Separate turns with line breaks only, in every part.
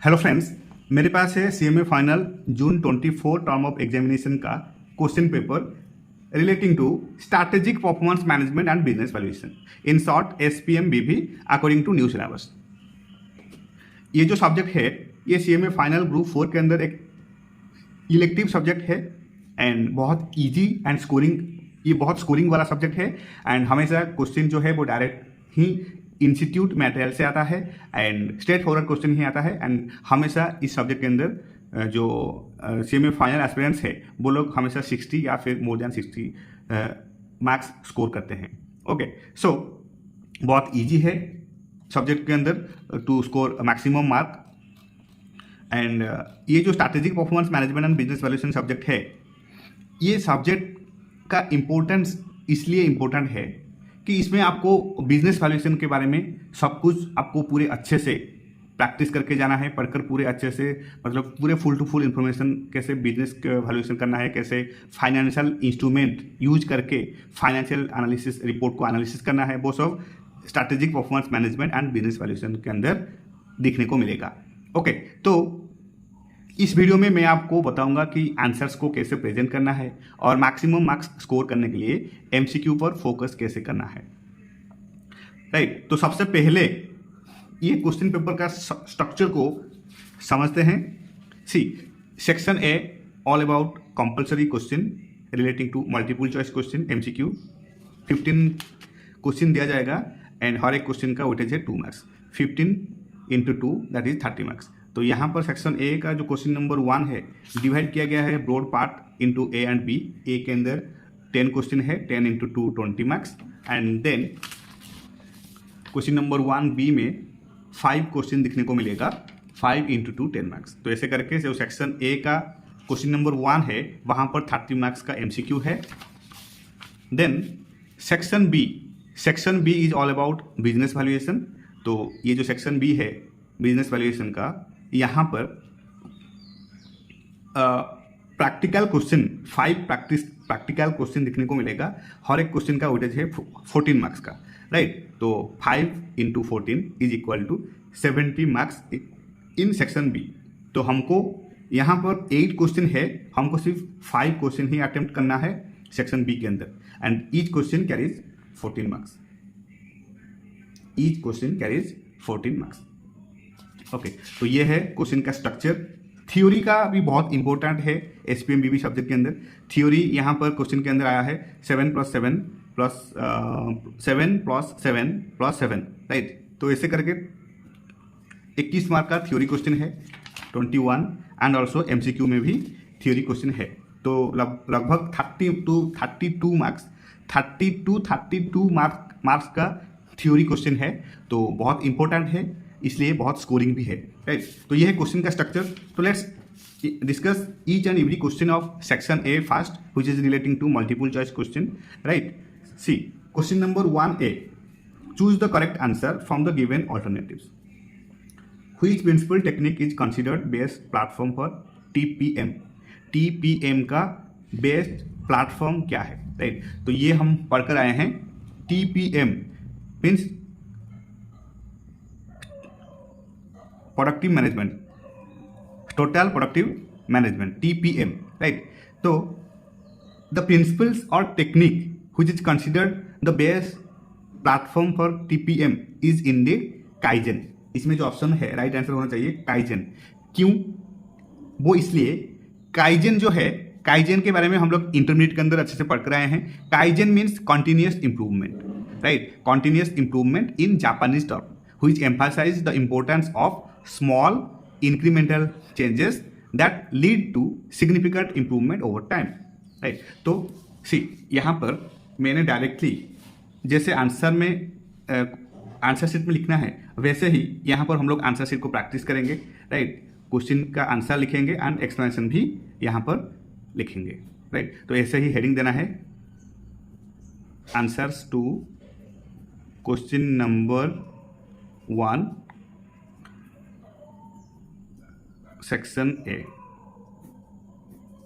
Hello friends, मेरे पास है CMA final June 24 term of examination का question paper relating to strategic performance management and business valuation, in short SPMBV according to new syllabus. ये जो subject है ये CMA final group 4 के अंदर एक इलेक्टिव सब्जेक्ट है एंड बहुत इजी एंड स्कोरिंग, ये बहुत स्कोरिंग वाला सब्जेक्ट है एंड हमेशा क्वेश्चन जो है वो डायरेक्ट ही इंस्टीट्यूट मटेरियल से आता है एंड स्ट्रेट फॉरवर्ड क्वेश्चन ही आता है एंड हमेशा इस सब्जेक्ट के अंदर जो सीएमए फाइनल एस्पिरेंट्स है वो लोग हमेशा 60 या फिर मोर देन 60 मार्क्स स्कोर करते हैं। ओके, सो बहुत इजी है सब्जेक्ट के अंदर to score maximum mark and ये जो strategic performance management and business valuation subject है, ये सब्जेक्ट का इम्पोर्टेंस इसलिए इम्पोर्टेंट है कि इसमें आपको बिजनेस वैल्यूएशन के बारे में सब कुछ आपको पूरे अच्छे से प्रैक्टिस करके जाना है, पढ़कर पूरे अच्छे से, मतलब पूरे फुल टू फुल इन्फॉर्मेशन कैसे बिजनेस वैल्यूएशन करना है, कैसे फाइनेंशियल इंस्ट्रूमेंट यूज करके फाइनेंशियल एनालिसिस रिपोर्ट को एनालिसिस करना है, वो सब strategic performance management and business valuation के अंदर देखने को मिलेगा। ओके, तो इस वीडियो में मैं आपको बताऊंगा कि आंसर्स को कैसे प्रेजेंट करना है और मैक्सिमम मार्क्स स्कोर करने के लिए एमसीक्यू पर फोकस कैसे करना है। राइट, तो सबसे पहले ये क्वेश्चन पेपर का स्ट्रक्चर को समझते हैं। See, section A all about compulsory question relating to multiple choice question MCQ. 15 question दिया जाएगा एंड हर एक क्वेश्चन का वेटेज है 2 मार्क्स। 15 × 2 that is 30 marks. तो यहाँ पर सेक्शन ए का जो क्वेश्चन नंबर 1 है डिवाइड किया गया है broad part into A and B. A के अंदर 10 क्वेश्चन है, 10 × 2 20 marks and then question number 1 B में 5 क्वेश्चन दिखने को मिलेगा, 5 × 2 10 मार्क्स। तो ऐसे करके जो सेक्शन ए का क्वेश्चन नंबर 1 है वहाँ पर 30 मार्क्स का एमसीक्यू है। Then section B is all about business valuation. तो ये जो सेक्शन बी है बिजनेस वैल्यूएशन का, यहाँ पर प्रैक्टिकल क्वेश्चन 5 प्रैक्टिकल क्वेश्चन दिखने को मिलेगा। हर एक क्वेश्चन का वेटेज है 14 मार्क्स का। राइट, तो 5 × 14 is equal to 70 marks in section B. तो हमको यहाँ पर 8 क्वेश्चन है, हमको सिर्फ 5 क्वेश्चन ही अटेम्प्ट करना है सेक्शन बी के अंदर and each question carries 14 marks. Each question carries 14 marks. Okay, तो ये है क्वेश्चन का स्ट्रक्चर। थ्योरी का भी बहुत इंपॉर्टेंट है एसपीएमबीवी सब्जेक्ट के अंदर। थ्योरी यहाँ पर क्वेश्चन के अंदर आया है 7 + 7 + 7 + 7 + 7। राइट, तो ऐसे करके 21 मार्क का थ्योरी क्वेश्चन है, 21 एंड ऑल्सो एमसीक्यू में भी थ्योरी क्वेश्चन है। तो लगभग 32 मार्क्स का थ्योरी क्वेश्चन है, तो बहुत इंपॉर्टेंट है, इसलिए बहुत स्कोरिंग भी है। राइट, तो ये है क्वेश्चन का स्ट्रक्चर। तो let's discuss each and every question of section A first, which is relating to multiple choice question. Right, see question number 1A, choose the correct answer from the given alternatives. Which principal technique is considered best platform for TPM. TPM का best platform क्या है? Right, तो ये हम पढ़कर आए हैं। TPM means productive management, total productive management, TPM. Right, तो द प्रिंसिपल्स और technique which is considered the best platform for TPM is ended kaizen. इसमें जो ऑप्शन है राइट आंसर होना चाहिए काइजन। क्यों? वो इसलिए काइजन जो है, काइजन के बारे में हम लोग इंटरमीडिएट के अंदर अच्छे से पढ़ कर आए हैं। Kaizen means continuous improvement. Right, continuous improvement in Japanese term which emphasize the importance of small incremental changes that lead to significant improvement over time. Right, तो सी यहाँ पर मैंने डायरेक्टली जैसे आंसर में आंसर शीट में लिखना है वैसे ही यहाँ पर हम लोग आंसर शीट को प्रैक्टिस करेंगे। राइट, क्वेश्चन का आंसर लिखेंगे एंड एक्सप्लेनेशन भी यहाँ पर लिखेंगे। राइट, तो ऐसे ही हेडिंग देना है, answers to question number 1 section A.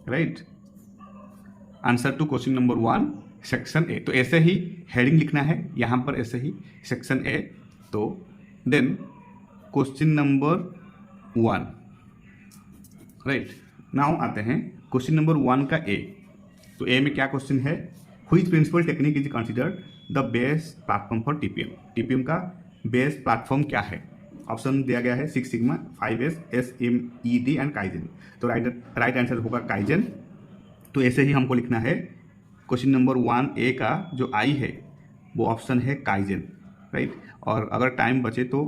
Right, answer to question number 1 section A. तो ऐसे ही हेडिंग लिखना है यहाँ पर, ऐसे ही सेक्शन ए। तो then question number 1, right. Now आते हैं क्वेश्चन नंबर 1 का ए। तो ए में क्या क्वेश्चन है, which principal technique is considered the best platform for TPM. TPM का बेस्ट प्लेटफॉर्म क्या है? ऑप्शन दिया गया है 6 sigma, 5S, SMED and kaizen. तो राइट आंसर होगा काइजन। तो ऐसे ही हमको लिखना है क्वेश्चन नंबर 1A का जो आई है वो ऑप्शन है काइजन, राइट। और अगर टाइम बचे तो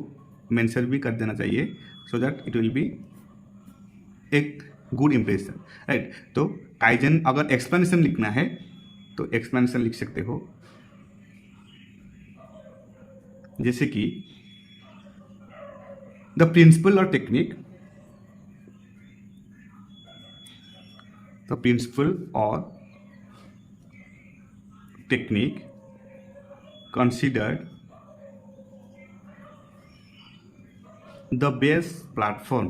मेंशन भी कर देना चाहिए, so that it will be एक गुड इम्प्रेशन, राइट। तो काइजन अगर एक्सप्लेनेशन लिखना है तो एक्सप्लेनेशन लिख सकते हो, जैसे कि द प्रिंसिपल और टेक्निक, द प्रिंसिपल और technique considered the best platform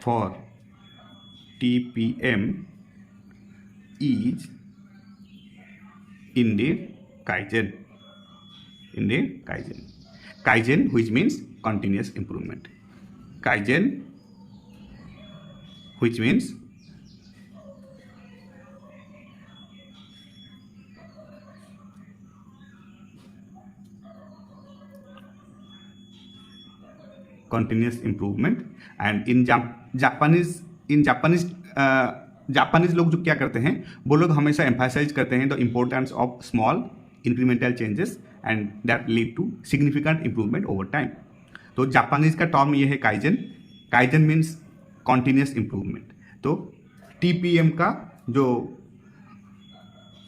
for TPM is indeed Kaizen. Indeed Kaizen. Kaizen, which means continuous improvement. Kaizen, which means continuous improvement. and in Japanese लोग जो क्या करते हैं, वो लोग हमेशा एम्फासाइज करते हैं the importance of small incremental changes and that lead to significant improvement over time. तो जापानीज का टर्म ये है kaizen. Kaizen means continuous improvement. तो टीपीएम का जो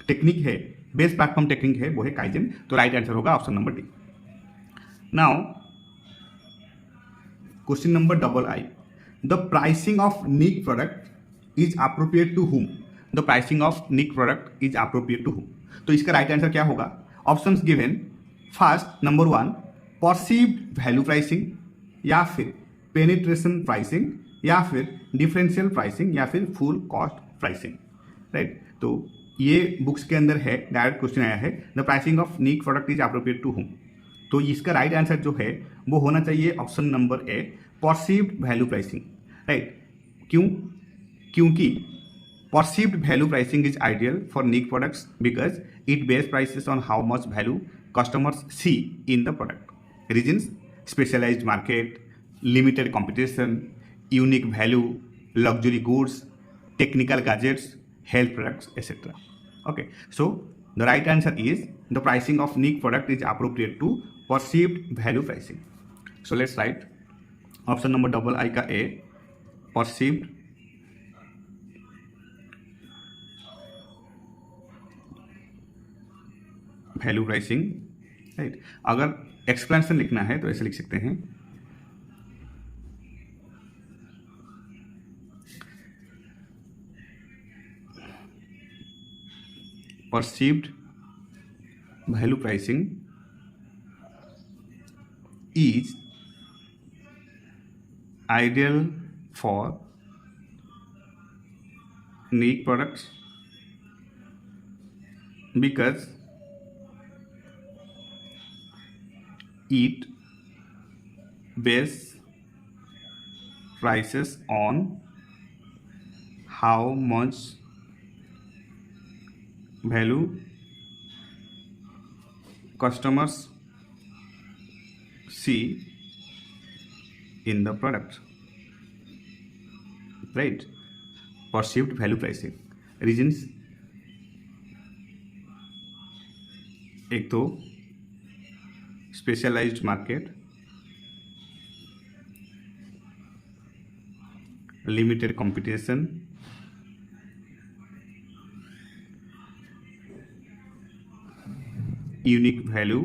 टेक्निक है, बेस्ट प्लेटफॉर्म टेक्निक है, वो है काइजन। तो राइट आंसर होगा option number D. Now question number II, the pricing of niche product is appropriate to whom. The pricing of niche product is appropriate to whom. तो इसका right answer क्या होगा? Options given, first number 1 perceived value pricing, या फिर penetration pricing, या फिर differential pricing, या फिर फुल कॉस्ट प्राइसिंग, राइट। तो ये बुक्स के अंदर है, डायरेक्ट क्वेश्चन आया है, the pricing of niche product is appropriate to whom. तो इसका राइट आंसर जो है वो होना चाहिए option number A, perceived value pricing, right. क्योंकि perceived value pricing is ideal for niche products because it base prices on how much value customers see in the product. Reasons, specialised market, limited competition, unique value, luxury goods, technical gadgets, health products, etc. Okay, so the right answer is the pricing of niche product is appropriate to perceived value pricing. So let's write option number II का A, perceived value pricing, right. अगर explanation लिखना है तो ऐसे लिख सकते हैं, perceived value pricing is ideal for niche products because it bases prices on how much value customers see in the product, right. Perceived value pricing reasons, एक तो specialized market, limited competition, unique value,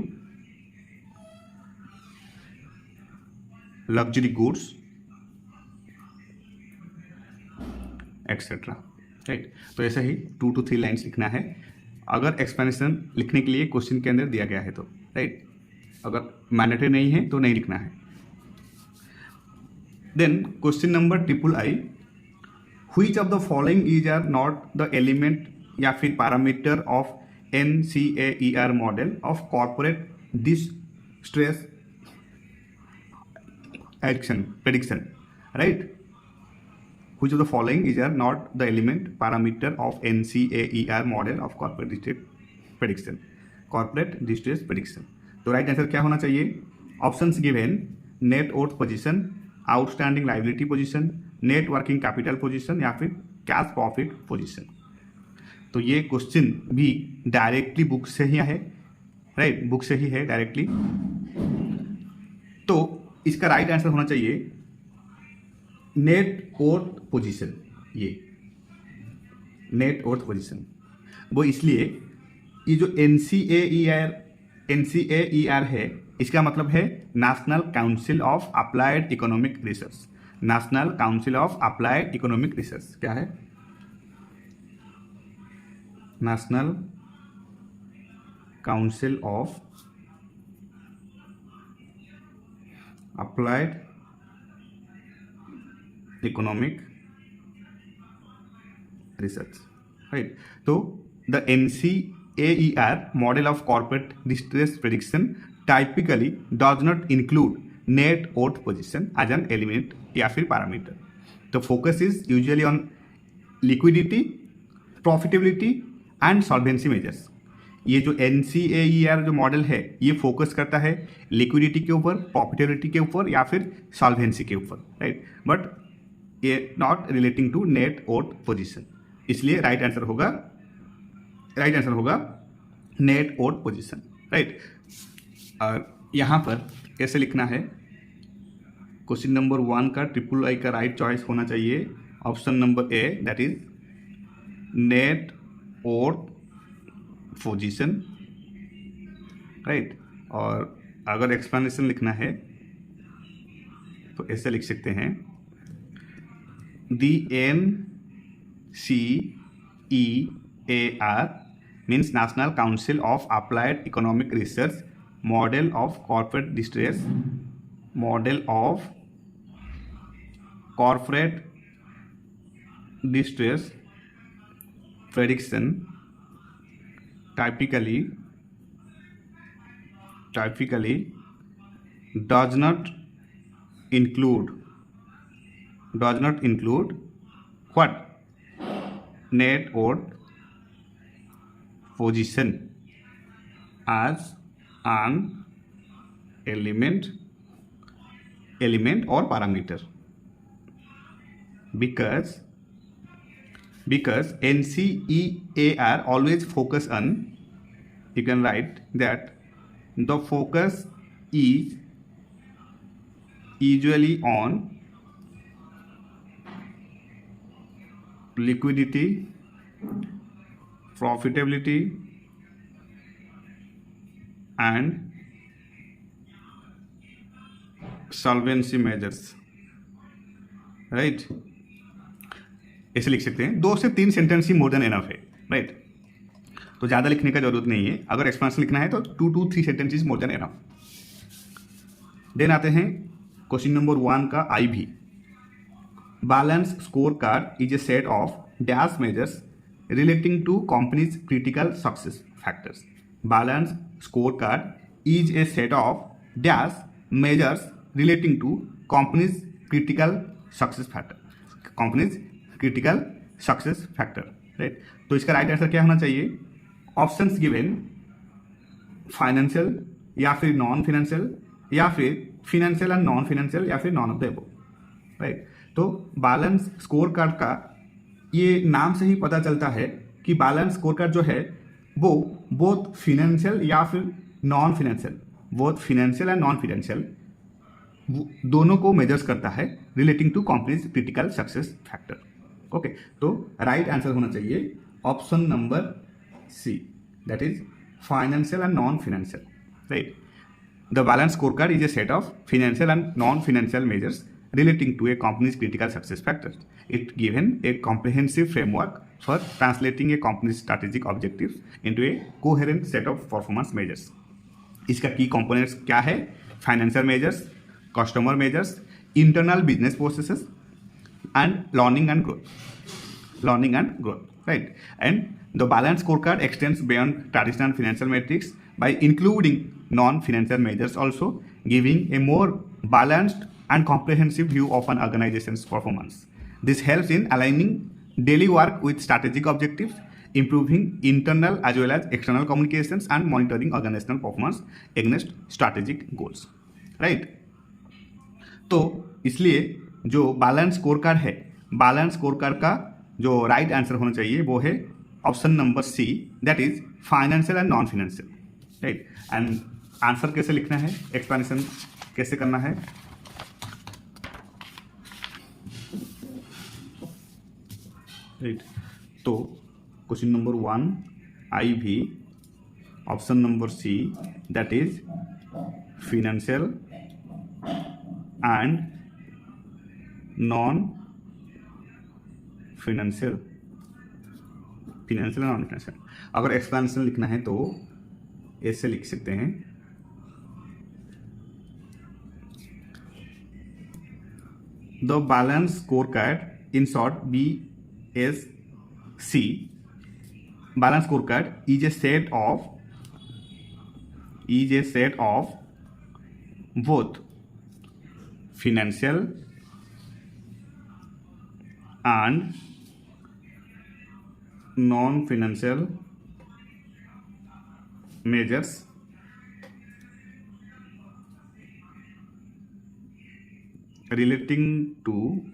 luxury goods, etcetera, right. तो ऐसा ही 2 to 3 lines लिखना है अगर explanation लिखने के लिए क्वेश्चन के अंदर दिया गया है तो, राइट। अगर मैंडेटरी नहीं है तो नहीं लिखना है। Then question number III, which of the following is are not the element या फिर parameter of NCAER model of corporate distress prediction, right? Which of the following is not the element parameter of NCAER model of corporate distress prediction? Corporate distress prediction. तो right answer क्या होना चाहिए? Options given, net worth position, outstanding liability position, net working capital position या फिर cash profit position. तो ये question भी directly book से ही है, राइट, बुक से ही है डायरेक्टली. तो इसका राइट आंसर होना चाहिए नेट वर्थ पोजीशन. ये नेट वर्थ पोजीशन वो इसलिए, ये जो NCAER है, इसका मतलब है national council of applied economic research. National council of applied economic research क्या है? National council of applied economic research, right. तो the NCAER model of corporate distress prediction typically does not include net worth position as an element या फिर parameter. The focus is usually on liquidity, profitability and solvency measures. ये जो NCAER जो model है ये focus करता है liquidity के ऊपर, प्रॉफिटेबिलिटी के ऊपर या फिर सॉल्वेंसी के ऊपर, राइट, बट ये not relating to net worth position. इसलिए राइट आंसर होगा नेट वर्थ पोजीशन, राइट. और यहाँ पर कैसे लिखना है? क्वेश्चन नंबर 1 का ट्रिपल का राइट चॉइस होना चाहिए option number A, that is net worth position, right. और अगर एक्सप्लेनेशन लिखना है तो ऐसे लिख सकते हैं, दी NCEER means National Council of Applied Economic Research model of corporate distress prediction typically does not include what? Net worth position as an element or parameter, because NCEAR always focus on, you can write that the focus is usually on liquidity, profitability and solvency measures, right. ऐसे लिख सकते हैं. 2 से 3 sentence ही मोर than enough है, right. तो ज़्यादा लिखने का जरूरत नहीं है. अगर एक्सपेंशन लिखना है तो 2 to 3 sentence is more than enough. Then आते हैं क्वेश्चन नंबर 1 का IB. Balance scorecard is a set of dash measures relating to company's critical success factors. Balance scorecard is a set of dash measures relating to company's critical success factor. Company's critical success factor, right? तो इसका right answer क्या होना चाहिए? Options given, financial या फिर non financial या फिर financial and non financial या फिर none of the above, right. तो बैलेंस स्कोर कार्ड का ये नाम से ही पता चलता है कि बैलेंस स्कोर कार्ड जो है वो बोथ फिनेंशियल या फिर non financial, both financial and non financial दोनों को मेजर्स करता है relating to companies critical success factor. Okay, तो राइट आंसर होना चाहिए option number C, that is financial and non financial, right. The balance score card is a set of financial and non financial measures relating to a company's critical success factors. It given a comprehensive framework for translating a company's strategic objectives into a coherent set of performance measures. इसका key components क्या है? Financial measures, customer measures, internal business processes, and learning and growth, right? And the balance scorecard extends beyond traditional financial metrics by including non-financial measures also, giving a more balanced and comprehensive view of an organization's performance. This helps in aligning daily work with strategic objectives, improving internal as well as external communications, and monitoring organizational performance against strategic goals. Right? तो इसलिए जो balance score card है, balance score card का जो right answer होना चाहिए वो है option number C, that is financial and non financial. Right. And answer कैसे लिखना है, एक्सप्लेनेशन कैसे करना है. राइट. तो क्वेश्चन नंबर 1 आई भी option number C, that is financial and non financial. Financial and non financial. अगर एक्सप्लेनेशन लिखना है तो ऐसे लिख सकते हैं, the balance score card, in short BSC, balance score card is a set of both financial and non-financial measures relating to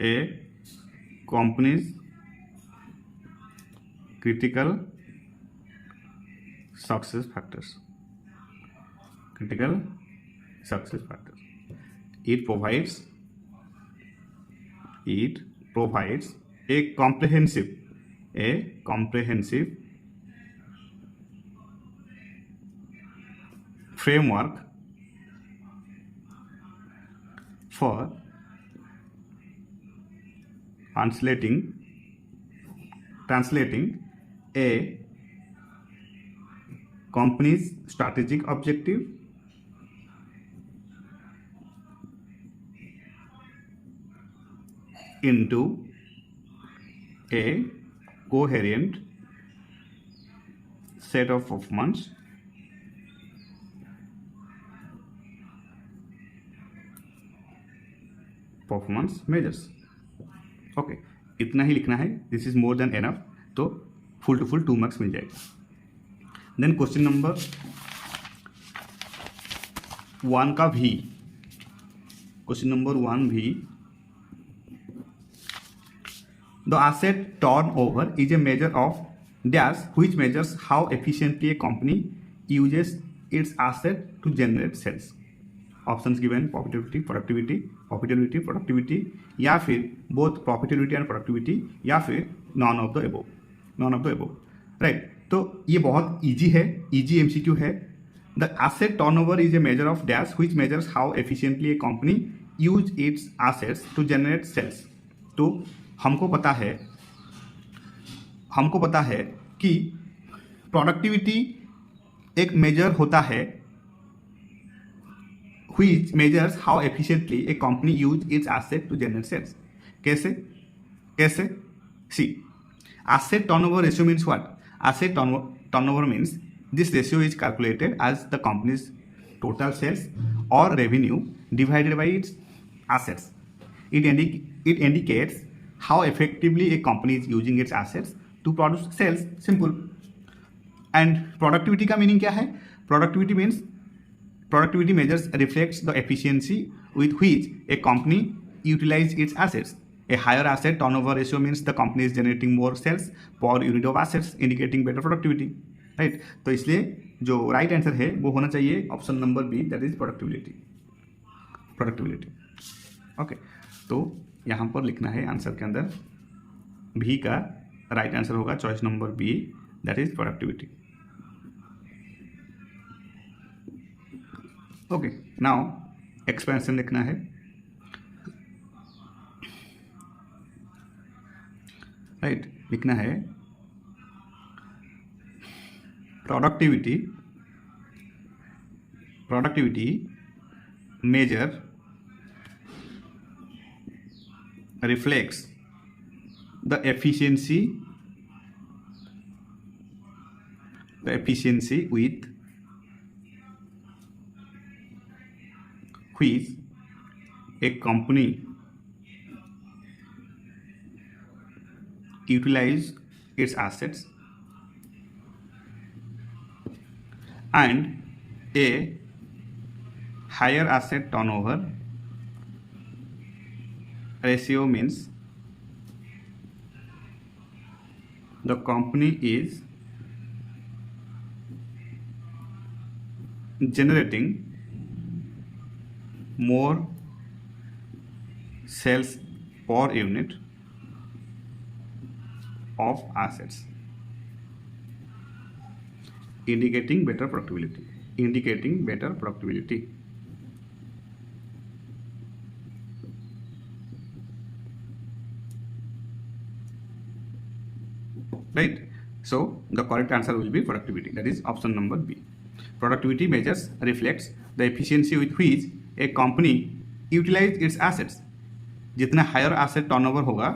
a company's critical success factors. Critical success factors. It provides a comprehensive framework for translating a company's strategic objective into a coherent set of performance measures. Okay, इतना ही लिखना है. This is more than enough. तो full to full 2 marks मिल जाएगा. Then question number 1 का भी, question number 1 भी, the asset turnover is a measure of dash which measures how efficiently a company uses its asset to generate sales. Options given, productivity, या फिर both profitability and productivity, या फिर none of the above. Right. तो ये बहुत easy है, easy MCQ है. The asset turnover is a measure of dash which measures how efficiently a company use its assets to generate sales. तो हमको पता है कि प्रोडक्टिविटी एक मेजर होता है which measures how efficiently a company use its asset to generate sales. कैसे? See, asset turnover ratio means what? Asset turnover means this ratio is calculated as the company's total sales or revenue divided by its assets. It indicates how effectively a company is using its assets to produce sales. Simple. And productivity का meaning क्या है? Productivity measures reflects the efficiency with which a company utilizes its assets. A higher asset turnover ratio means the company is generating more sales per unit of assets, indicating better productivity. Right? तो इसलिए जो right answer है वो होना चाहिए option number B, that is productivity. Okay. तो यहाँ पर लिखना है आंसर के अंदर भी का राइट आंसर होगा choice number B, that is productivity. Okay. Now explanation लिखना है. राइट. लिखना है productivity measure reflects the efficiency with which a company utilize its assets and a higher asset turnover ratio means the company is generating more sales per unit of assets, indicating better productivity. Right? So the correct answer will be productivity. That is option number B. Productivity measures reflects the efficiency with which a company utilize its assets. जितना higher asset turnover होगा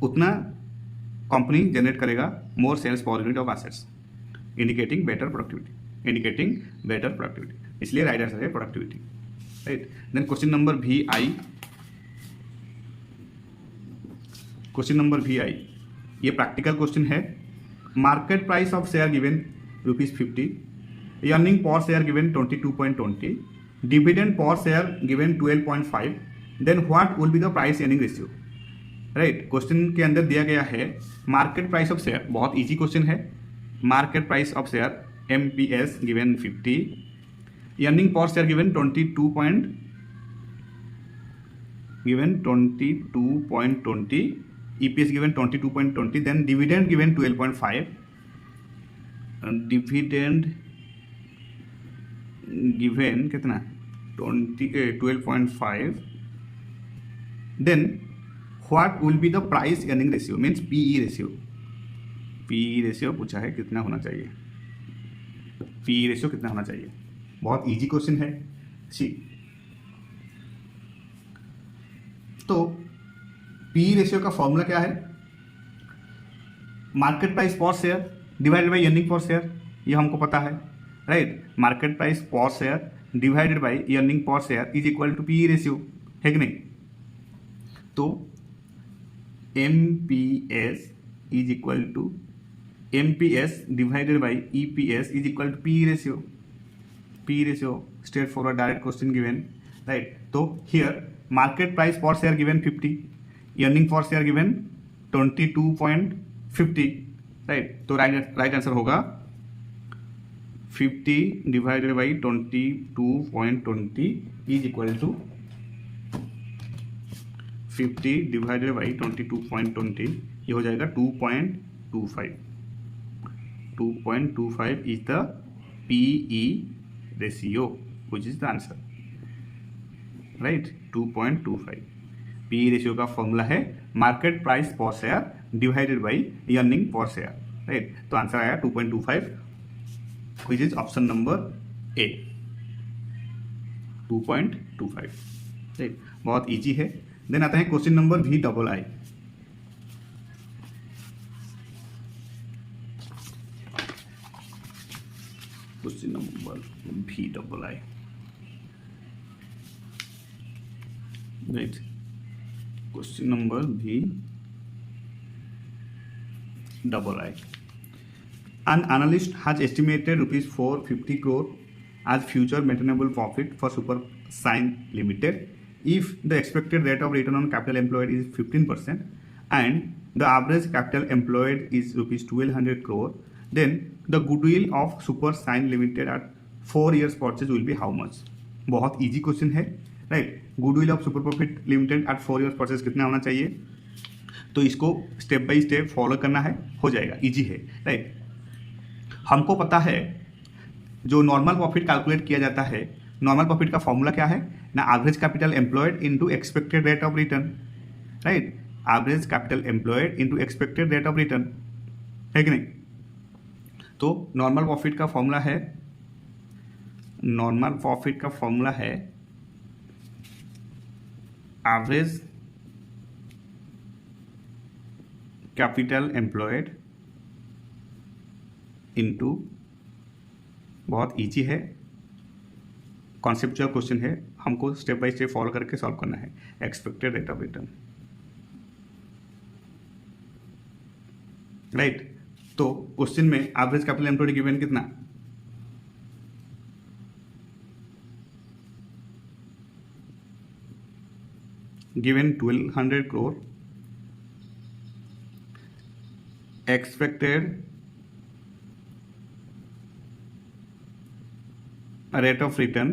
उतना company generate करेगा more sales per unit of assets, indicating better productivity. इसलिए right answer है productivity. Right. Then question number भी I. ये practical question है. Market price of share given ₹50, earning per share given 22.20, dividend per share given 12.5, then what will be the price earning ratio. Right. Question के अंदर दिया गया है market price of share. बहुत easy question है. Market price of share MPS given 50, earning per share given 22.20, EPS given 22.20, then dividend given 12.5, dividend given कितना 12.5, then what will be the price earning ratio means PE ratio पूछा है कितना होना चाहिए. PE ratio कितना होना चाहिए. बहुत इजी क्वेश्चन है. सी तो PE रेशियो का फॉर्मूला क्या है. Market price per share divided by earning per share, ये हमको पता है. Right. Market price per share divided by earning per share is equal to PE ratio, है कि नहीं. तो MPS is equal to MPS divided by EPS is equal to PE ratio. Straight forward direct question given. Right. तो here market price per share given 50, earning per share given 22.50. Right. तो right answer होगा 50 divided by 22.20 is equal to 50 divided by 22.20, ये हो जाएगा 2.25. 2.25 is the PE ratio which is the answer. Right. 2.25 PE ratio का formula है market price per share divided by earning per share. Right. तो answer आया 2.25 which is option number A. 2.25. Right. बहुत easy है. Then आता है question number VII. Question number VII. Right. Question number VII. An analyst has estimated ₹450 crore as future maintainable profit for Supersign Limited if the expected rate of return on capital employed is 15% and the average capital employed is ₹1200 crore, then the goodwill of Supersign Limited at 4 years purchase will be how much. बहुत easy question है. Right. Goodwill of super profit limited at 4 years purchase कितना होना चाहिए. तो इसको step by step follow करना है, हो जाएगा. इजी है. राइट. हमको पता है जो नॉर्मल प्रॉफिट कैलकुलेट किया जाता है, नॉर्मल प्रॉफिट का फॉर्मूला क्या है ना, average capital employed into expected rate of return. Right. Average capital employed into expected rate of return, है कि नहीं. तो नॉर्मल प्रॉफिट का फॉर्मूला है एवरेज कैपिटल एम्प्लॉयड इनटू, बहुत इजी है, कॉन्सेप्चुअल क्वेश्चन है, हमको स्टेप बाय स्टेप फॉलो करके सॉल्व करना है। Expected rate of return, right. तो क्वेश्चन में एवरेज कैपिटल एम्प्लॉयड गिवन कितना, given 1200 crore, expected rate of return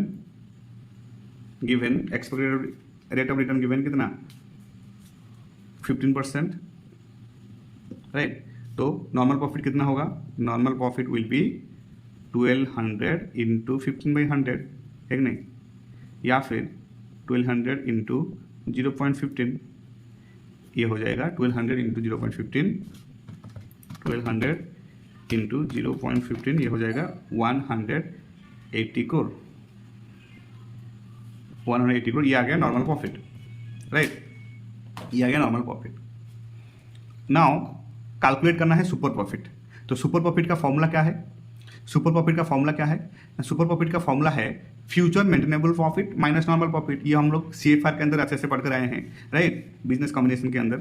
given, expected rate of return given कितना 15%, राइट। तो नॉर्मल प्रॉफिट कितना होगा, normal profit will B 1200 into 15/100, है कि नहीं, या फिर 1200 इंटू 0.15, ये हो जाएगा 1200 इंटू 0.15, 1200 इंटू 0.15, ये हो जाएगा 180 करोड़, 180 करोड़। ये आ गया नॉर्मल प्रॉफिट, राइट, ये आ गया नॉर्मल प्रॉफिट। नाउ कैलकुलेट करना है सुपर प्रॉफिट। तो सुपर प्रॉफिट का फॉर्मूला क्या है, सुपर प्रॉफिट का फॉर्मूला क्या है, सुपर प्रॉफिट का फॉर्मूला है future maintainable profit minus normal profit. ये हम लोग CFR के अंदर अच्छे से पढ़कर आए हैं, राइट, बिजनेस कॉम्बिनेशन के अंदर।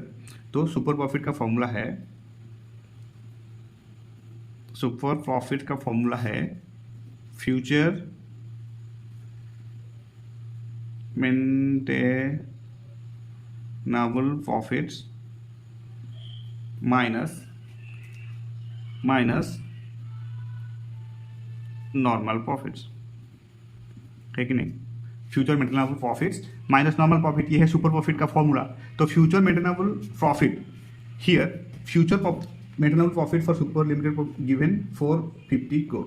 तो सुपर प्रॉफिट का फॉर्मूला है, सुपर प्रॉफिट का फॉर्मूला है future maintainable profits minus normal profits, है कि नहीं। Future maintainable profits minus normal profit, ये है सुपर प्रॉफिट का फॉर्मूला। तो future maintainable profit here, future maintainable profit for super limited given 450 crore,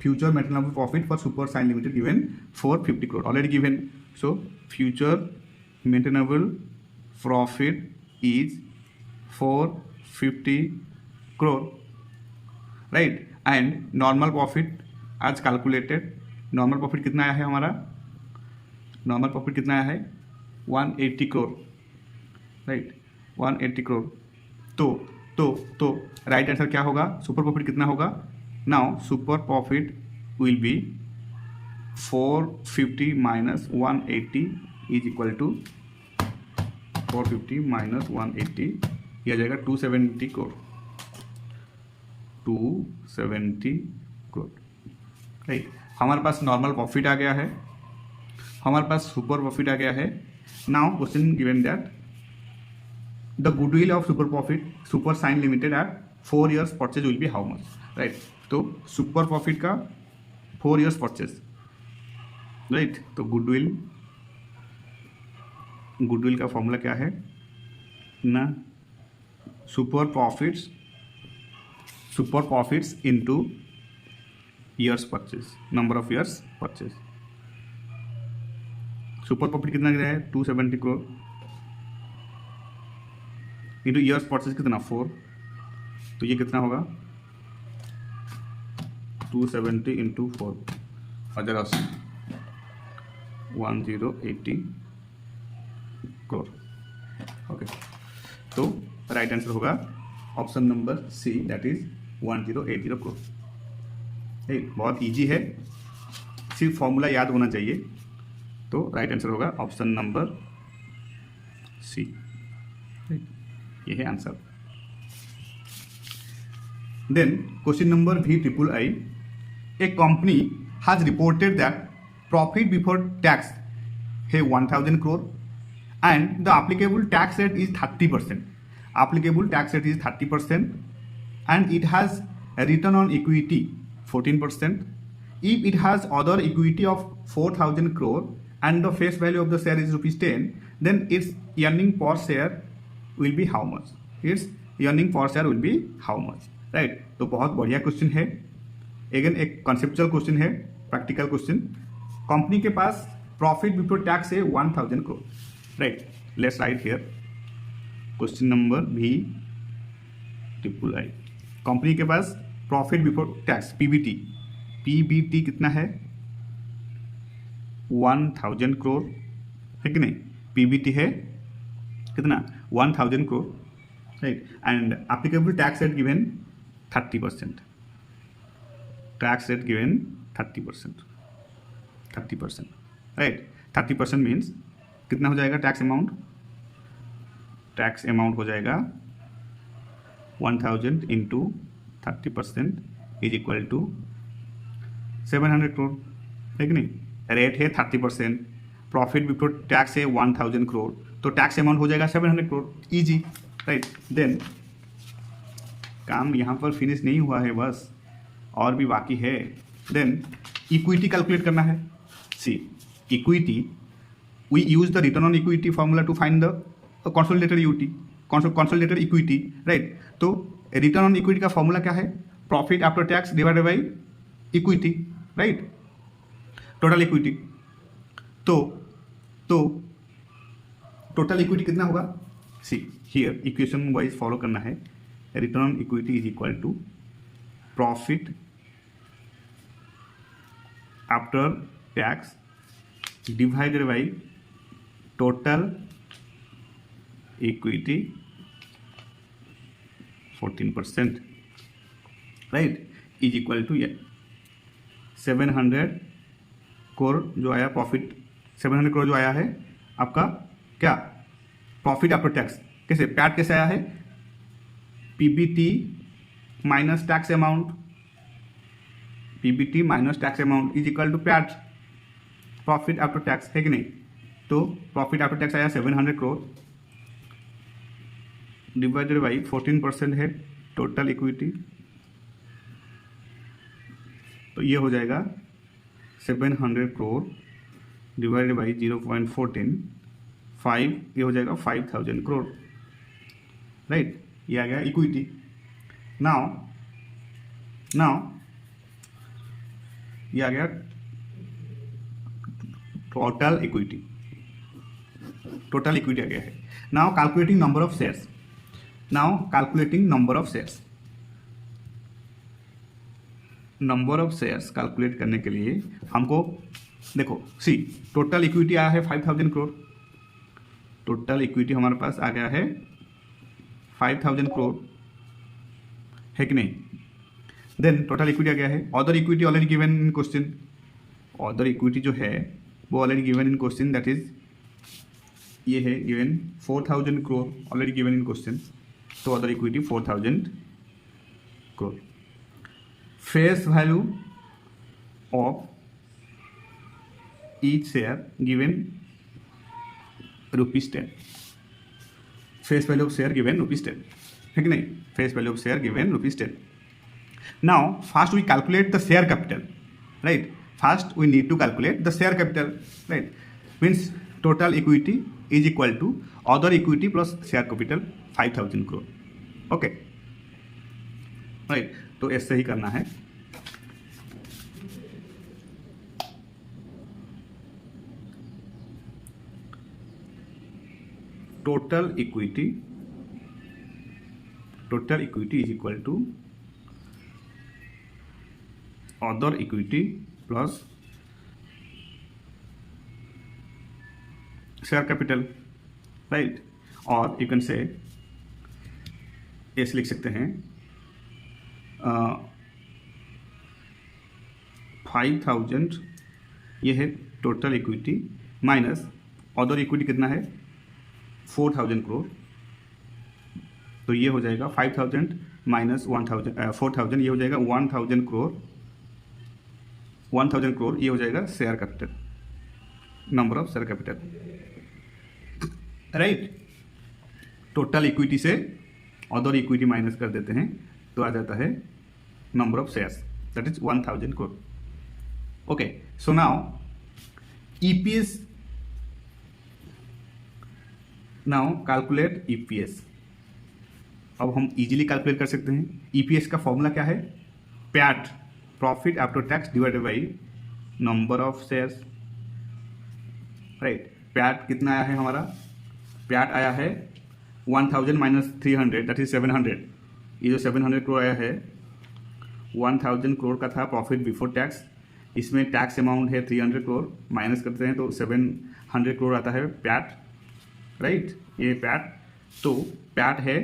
future maintainable profit for super sign limited given 450 crore, already given. So future maintainable profit is 450 crore, right, and normal profit आज calculated, normal profit कितना आया है हमारा, normal profit कितना आया है 180 crore, right, 180 crore. तो right answer क्या होगा, सुपर प्रॉफिट कितना होगा, now super profit will be 450 minus 180 is equal to 450 minus 180, यह आ जाएगा 270 करोड़, 270 करोड़, राइट। हमारे पास नॉर्मल प्रॉफिट आ गया है, हमारे पास सुपर प्रॉफिट आ गया है। Now question given that the goodwill of super profit super sign limited at 4 years purchase will be how much, right. तो सुपर प्रॉफिट का 4 years परचेज, राइट। तो गुडविल का फॉर्मूला क्या है ना, super profits into years purchase, number of years purchase. Super profit कितना गिरा है 270 करोड़ इंटू ईयर्स परचेज कितना 4, तो ये कितना होगा 270 इंटू 4 1080 1080 करोड़, ओके। तो राइट आंसर होगा option number C, that is 1080 crore. बहुत इजी है, सिर्फ फॉर्मूला याद होना चाहिए। तो राइट आंसर होगा ऑप्शन नंबर सी, ये है answer. Then question number V III, a company has reported that profit before tax है 1000 crore and the applicable tax rate is 30%. Applicable tax rate is 30% and it has a return on equity 14%. If it has other equity of 4000 crore and the face value of the share is ₹10, then its earning per share will be how much? Its earning per share will be how much? Right? तो बहुत बढ़िया question है, again एक conceptual question है, practical question. Company के पास profit before tax है 1000 crore, right, let's write here question number V III। Company के पास profit before tax PBT कितना है 1000 करोड़, है कि नहीं। पीबीटी है कितना 1000 crore, right, and applicable tax rate given 30%, tax rate given 30%। Right. 30% means कितना हो जाएगा टैक्स अमाउंट? टैक्स अमाउंट हो जाएगा 1000 into 30% is equal to 700 crore, है कि नहीं? रेट है 30%, प्रॉफिट बिफोर टैक्स है 1000 करोड़, तो टैक्स अमाउंट हो जाएगा 700 करोड़, इजी, राइट। देन काम यहाँ पर फिनिश नहीं हुआ है, बस और भी बाकी है। देन इक्विटी कैलकुलेट करना है। See equity, we use the return on equity formula to find the consolidated equity, right. तो रिटर्न ऑन इक्विटी का फॉर्मूला क्या है? Profit after tax divided by equity, right, total equity. तो total equity कितना होगा? See here equation wise follow करना है। Return on equity is equal to profit after tax divided by total equity 14%, right, is equal to 700 crore जो आया profit, 700 crore जो आया है आपका क्या? Profit after tax. कैसे? पैट कैसे आया है? PBT minus tax amount, PBT minus tax amount is equal to PAT, profit after tax, है कि नहीं? तो प्रॉफिट आफ्टर टैक्स आया 700 करोड़ डिवाइडेड बाई 14% है टोटल इक्विटी, तो ये हो जाएगा 700 करोड़ डिवाइडेड बाई 0.14, 5, ये हो जाएगा 5000 करोड़, राइट। ये आ गया इक्विटी। नाउ ये आ गया टोटल इक्विटी, आ गया है। Now calculating number of shares, number of shares calculate करने के लिए हमको देखो, सी टोटल इक्विटी आया है 5000 करोड़, टोटल इक्विटी हमारे पास आ गया है 5000 करोड़, है कि नहीं? देन टोटल इक्विटी आ गया है। Other equity already given in question, other equity जो है वो already given in question, that is ये है given 4000 crore already given in question, तो other equity 4000 crore. Face value of each share given ₹10, face value of share given ₹10, है कि नहीं? Face value of share given ₹10। Now first we calculate the share capital, right, first we need to calculate the share capital, right, means total equity is equal to other equity plus share capital 5000 crore, okay, right. तो ऐसे ही करना है। Total equity is equal to other equity plus share capital, right. और you can say ऐसे लिख सकते हैं 5000 ये है total equity minus other equity कितना है 4000 करोड़, तो ये हो जाएगा 5000 माइनस 4000, ये हो जाएगा 1000 करोड़, 1000 करोड़ ये हो जाएगा share capital, number of share capital, right. Total equity से अदर इक्विटी माइनस कर देते हैं तो आ जाता है number of shares, that is 1000 crore, okay. So now EPS, now calculate EPS. अब हम इजीली कैलकुलेट कर सकते हैं। ईपीएस का फॉर्मूला क्या है? PAT, profit after tax divided by number of shares, right. PAT कितना आया है हमारा? पैट आया है 1000 माइनस 300, दैट इज 700। ये जो 700 करोड़ आया है 1000 करोड़ का था प्रॉफिट बिफोर टैक्स, इसमें टैक्स अमाउंट है 300 करोड़, माइनस करते हैं तो 700 करोड़ आता है पैट, राइट। ये पैट, तो पैट है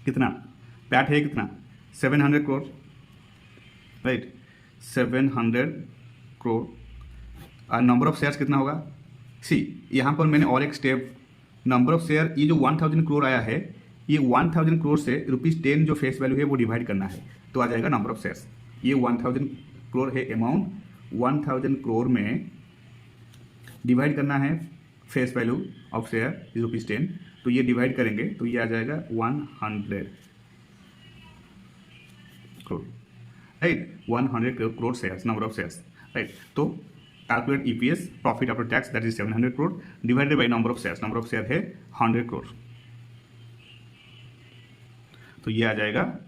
कितना? पैट है कितना? 700 crore, right, 700 crore number of shares कितना होगा, सी यहाँ पर मैंने और एक स्टेप, नंबर ऑफ शेयर, ये जो 1000 करोड़ आया है, ये 1000 करोड़ से ₹10 जो फेस वैल्यू है वो डिवाइड करना है, तो आ जाएगा नंबर ऑफ शेयर्स। ये 1000 करोड़ है अमाउंट, 1000 करोड़ में डिवाइड करना है फेस वैल्यू ऑफ शेयर ₹10, तो ये डिवाइड करेंगे तो ये आ जाएगा 100 crore, right, 100 crore shares, number of shares, right. तो calculate EPS, profit after tax, that is 700 crore divided by number of shares, number of share है 100 करोड़, तो ये आ जाएगा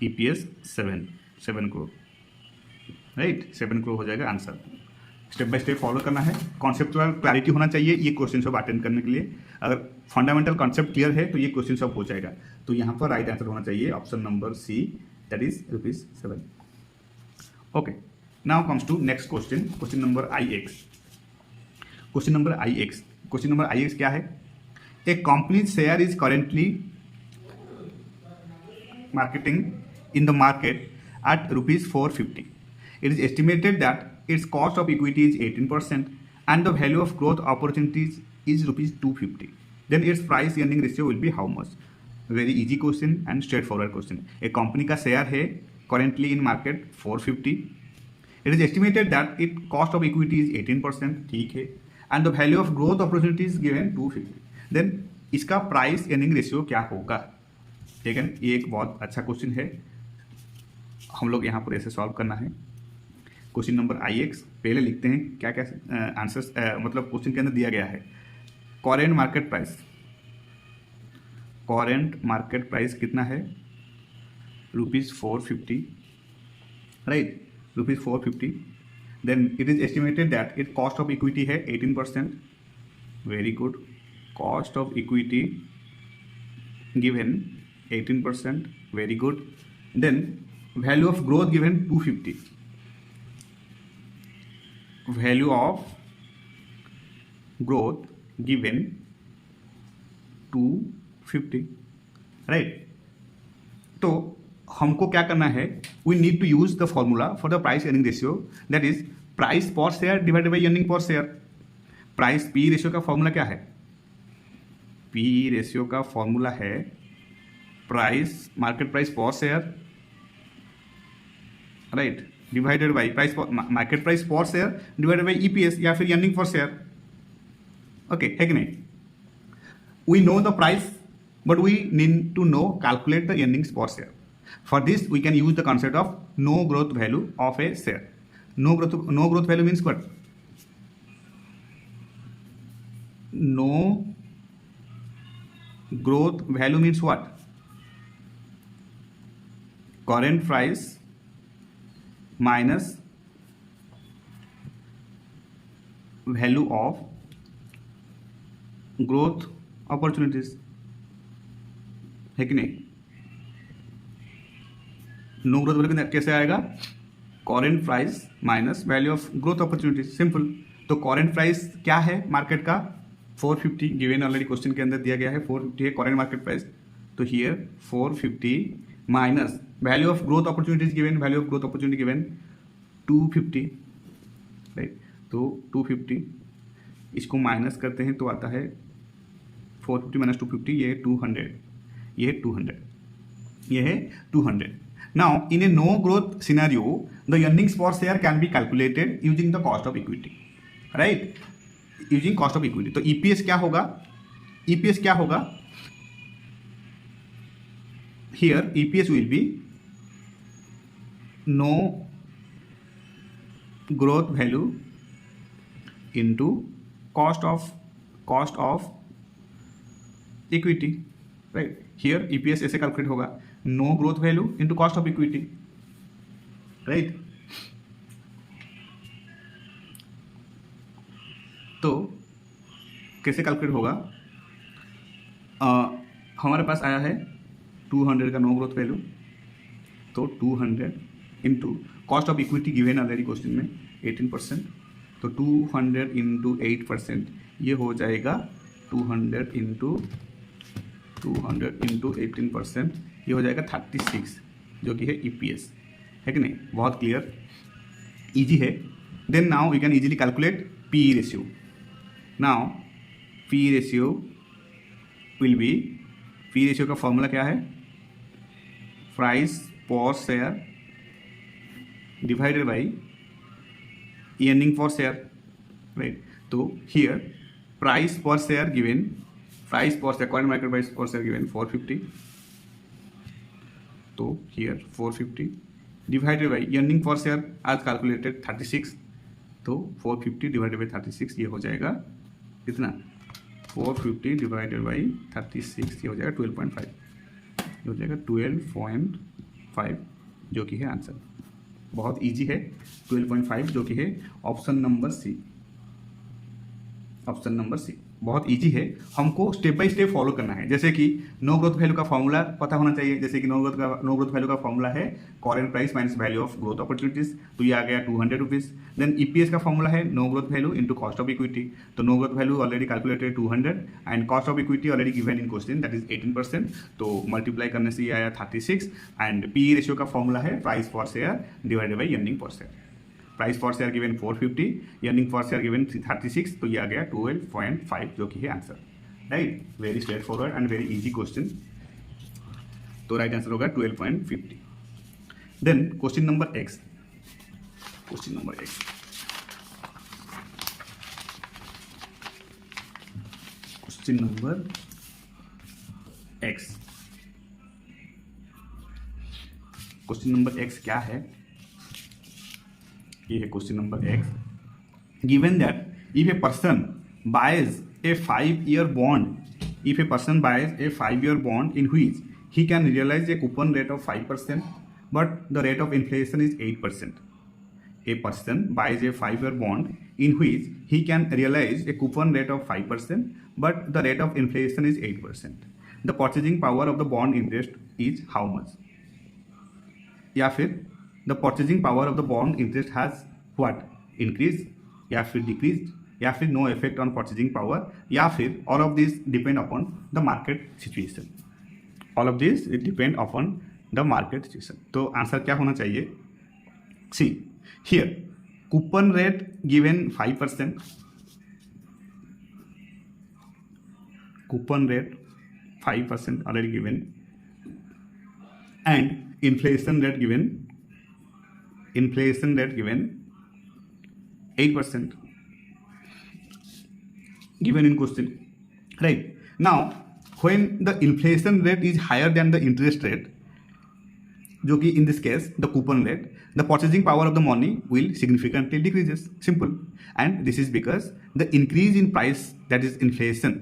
ईपीएस 7 करोड़, राइट, 7 करोड़ हो जाएगा answer. Step by step follow करना है, कॉन्सेप्चुअल क्लैरिटी होना चाहिए ये क्वेश्चन सब अटेंड करने के लिए। अगर फंडामेंटल कॉन्सेप्ट क्लियर है तो ये क्वेश्चन सब हो जाएगा। तो यहाँ पर राइट आंसर होना चाहिए option number C, that is ₹7। Okay, now comes to next question, question number IX। Question number IX क्या है? A company share is currently marketing in the market at ₹450. It is estimated that its cost of equity is 18% and the value of growth opportunities is ₹250. Then its price earning ratio will be how much? Very easy question and straightforward question. A company का share है currently in market 450. It is estimated that its cost of equity is 18%, ठीक है, and the value of growth opportunity is given 250. Then इसका price earning ratio क्या होगा? ठीक है, ये एक बहुत अच्छा क्वेश्चन है, हम लोग यहाँ पर ऐसे सॉल्व करना है। क्वेश्चन नंबर IX पहले लिखते हैं क्या क्या आंसर्स, मतलब क्वेश्चन के अंदर दिया गया है। करेंट मार्केट प्राइस कितना है? ₹450, right, ₹450। Then it is estimated that it cost of equity है 18%, very good, cost of equity given 18%, very good. Then value of growth given 250, value of growth given 250, right? तो हमको क्या करना है, we need to use the formula for the price earning ratio, that is price per share divided by earning per share। Price P ratio का formula क्या है? P ratio का formula है price, market price per share, right, divided by price, market price per share divided by EPS या फिर earning per share. Okay, है कि नहीं? We know the price but we need to know calculate the earnings per share. For this we can use the concept of no growth value of a share. No growth value means what? No growth value means what? current price minus value of growth opportunities, है कि नहीं? No growth value कैसे आएगा? Current price minus value of growth opportunities, simple. तो current price क्या है market का? 450, given already question के अंदर दिया गया है 450 है करेंट मार्केट प्राइस। तो here 450 minus value of growth opportunities given, value of growth opportunity given 250, right. तो 250 इसको माइनस करते हैं तो आता है 450 माइनस 250, ये 200, ये 200, ये है 200। Now in a no growth scenario the earnings per share can be calculated using the cost of equity, right, using cost of equity. तो ईपीएस क्या होगा? ईपीएस क्या होगा? here EPS will be no growth value into cost of equity, right? here EPS ऐसे calculate होगा, no growth value into cost of equity, right? तो कैसे calculate होगा? हमारे पास आया है 200 का नो ग्रोथ वैल्यू, तो 200 into cost of equity given already question में 18%, तो 200 इंटू 8%, ये हो जाएगा 200 इंटू 18%, ये हो जाएगा 36, जो कि है ईपीएस, है कि नहीं, बहुत क्लियर, इजी है। Then now we can easily calculate P ratio. Now P ratio will be, P ratio का फॉर्मूला क्या है, price per share divided by earning per share, right? तो here price per share given, price per share, current market price per share given 450, तो here 450 divided by earning per share as calculated 36, तो 450 divided by 36 ये हो जाएगा कितना, 450 divided by 36 ये हो जाएगा 12.5, ये हो जाएगा 12.5 जो कि है आंसर। बहुत इजी है, 12.5 जो कि है option number C, option number C बहुत इजी है। हमको स्टेप बाय स्टेप फॉलो करना है। जैसे कि नो ग्रोथ वैल्यू का फॉर्मूला पता होना चाहिए। जैसे कि नो ग्रोथ वैल्यू का फॉर्मूला है current price minus value of growth opportunities, तो ये आ गया 200 रुपीज़। देन ईपीएस का फॉर्मूला है no growth value into cost of equity, तो no growth value already calculated 200 and cost of equity already given in question that is 18%, तो multiply करने से ये आया 36 एंड पी रेशियो का फॉर्मूला है price per share divided by earning per share. Price per share given 450, earning per share given 36, तो ये आ गया 12.5 जो कि है answer, right. Very straightforward and very easy question, तो राइट आंसर होगा 12.50। Then question number X, question number X, question number X, question number X क्या है, ये है question number X. Given that if a person buys a 5-year bond, if a person buys a 5-year bond in which he can realize a coupon rate of 5%, but the rate of inflation is 8%. A person buys a 5-year bond in which he can realize a coupon rate of 5%, but the rate of inflation is 8%. The purchasing power of the bond interest is how much? या फिर the purchasing power of the bond interest has what? Increased, या फिर decreased, या फिर no effect on purchasing power, या फिर all of these depend upon the market situation. All of these depend upon the market situation. तो answer क्या होना चाहिए? See here coupon rate given 5%, coupon rate 5% already given, and inflation rate given 8% given in question, right? Now when the inflation rate is higher than the interest rate, जो कि in this case the coupon rate, the purchasing power of the money will significantly decreases, simple, and this is because the increase in price, that is inflation,